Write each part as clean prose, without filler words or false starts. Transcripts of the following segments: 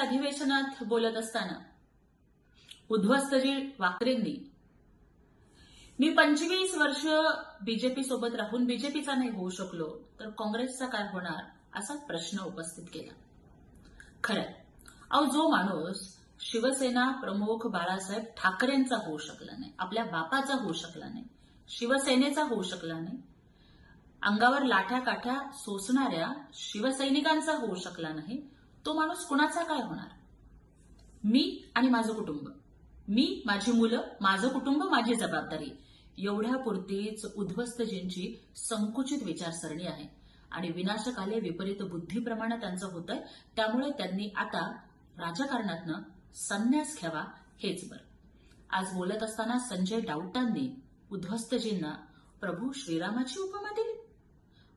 अधिवेशनात बोलत असताना उध्वस्तजी वाकरेंनी मी 25 वर्ष बीजेपी सोबत राहून बीजेपीचा नाही होऊ शकलो तर काँग्रेसचा काय होणार असा प्रश्न उपस्थित केला. खरंय, जो माणूस शिवसेना प्रमुख बाळासाहेब ठाकरेंचा होऊ शकला नाही, आपल्या बापाचा होऊ शकला नाही, शिवसेनेचा होऊ शकला नाही, अंगावर लाठ्या काठ्या सोसणाऱ्या शिवसैनिकांचा होऊ शकला नाही, तो माणूस कुणाचा काय होणार? मी आणि माझं कुटुंब, मी, माझी मुलं, माझं कुटुंब, माझी जबाबदारी, एवढ्यापुरतीच उध्वस्तजींची संकुचित विचारसरणी आहे आणि विनाशकाले विपरीत बुद्धीप्रमाणे त्यांचं होतंय. त्यामुळे त्यांनी आता राजकारणातनं संन्यास घ्यावा हेच बरं. आज बोलत असताना संजय राऊतांनी उध्वस्तजींना प्रभू श्रीरामाची उपमा दिली.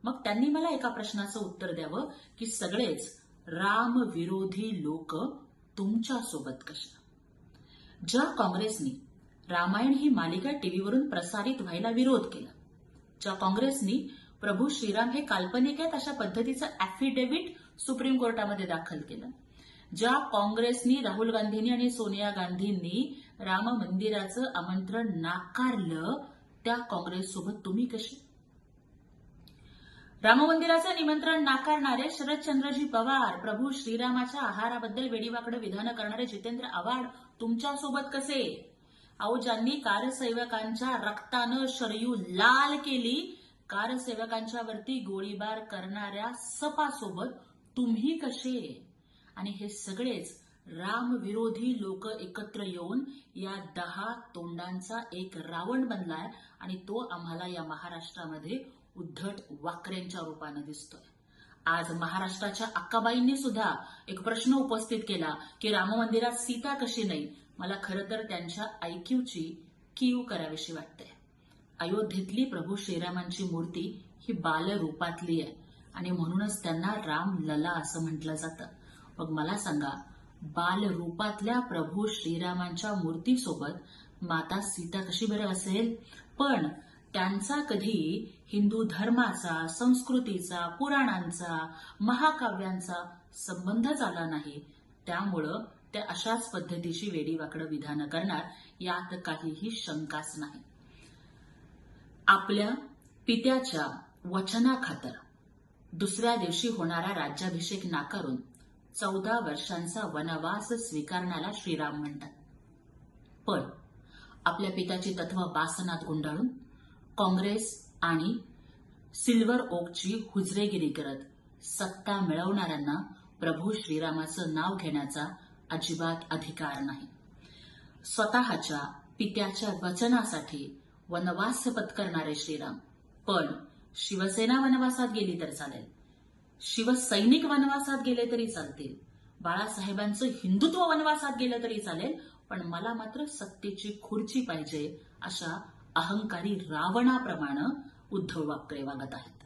मग त्यांनी मला एका प्रश्नाचं उत्तर द्यावं की सगळेच राम विरोधी लोक तुमच्या सोबत कशा? ज्या काँग्रेसनी रामायण ही मालिका टीव्हीवरून प्रसारित व्हायला विरोध केला, ज्या काँग्रेसनी प्रभू श्रीराम हे काल्पनिक आहेत अशा पद्धतीचं ऍफिडेव्हिट सुप्रीम कोर्टामध्ये दाखल केलं, ज्या काँग्रेसनी राहुल गांधींनी आणि सोनिया गांधींनी राम मंदिराचं आमंत्रण नाकारलं, त्या काँग्रेससोबत तुम्ही कशी? राम मंदिराचं निमंत्रण नाकारणारे शरदचंद्रजी पवार, प्रभू श्रीरामाच्या आहाराबद्दल वेडीवाकडं विधानं करणारे जितेंद्र आव्हाड तुमच्यासोबत कसे? ज्यांनी कारसेवकांच्या रक्तानं शरयू लाल केली, कारसेवकांच्या वरती गोळीबार करणाऱ्या सपासोबत तुम्ही कसे? आणि हे सगळेच रामविरोधी लोक एकत्र येऊन या 10 तोंडांचा एक रावण बनलाय आणि तो आम्हाला या महाराष्ट्रामध्ये उद्धट वाकऱ्यांच्या रूपाने दिसतोय. आज महाराष्ट्राच्या अक्काबाईंनी सुद्धा एक प्रश्न उपस्थित केला की राम मंदिरात सीता कशी नाही. मला खरं तर त्यांच्या आयक्यूची कीव करावीशी वाटते. अयोध्येतली प्रभू श्रीरामांची मूर्ती ही बालरूपातली आहे आणि म्हणूनच त्यांना राम लला असं म्हटलं जातं. मग मला सांगा, बालरूपातल्या प्रभू श्रीरामांच्या मूर्तीसोबत माता सीता कशी बरं असेल? पण त्यांचा कधी हिंदू धर्माचा, संस्कृतीचा, पुराणांचा, महाकाव्यांचा संबंधच आला नाही. त्यामुळं त्या अशाच पद्धतीची वेडीवाकडं विधानं करणार यात काहीही शंकाच नाही. आपल्या पित्याच्या वचनाखातर दुसऱ्या दिवशी होणारा राज्याभिषेक नाकारून 14 वर्षांचा वनवास स्वीकारण्याला श्रीराम म्हणतात. पण आपल्या पित्याची तत्व बासनात गुंडाळून काँग्रेस आणि सिल्वर ओकची हुजरेगिरी करत सत्ता मिळवणाऱ्यांना प्रभू श्रीरामाचं नाव घेण्याचा अजिबात अधिकार नाही. स्वतःच्या पित्याच्या वचनासाठी वनवास पत्करणारे श्रीराम, पण शिवसेना वनवासात गेली तर चालेल, शिवसैनिक वनवासात गेले तरी चालतील, बाळासाहेबांचं हिंदुत्व वनवासात गेलं तरी चालेल, पण मला मात्र सत्तेची खुर्ची पाहिजे अशा अहंकारी रावणाप्रमाणे उद्धव वाकरे वागत आहेत.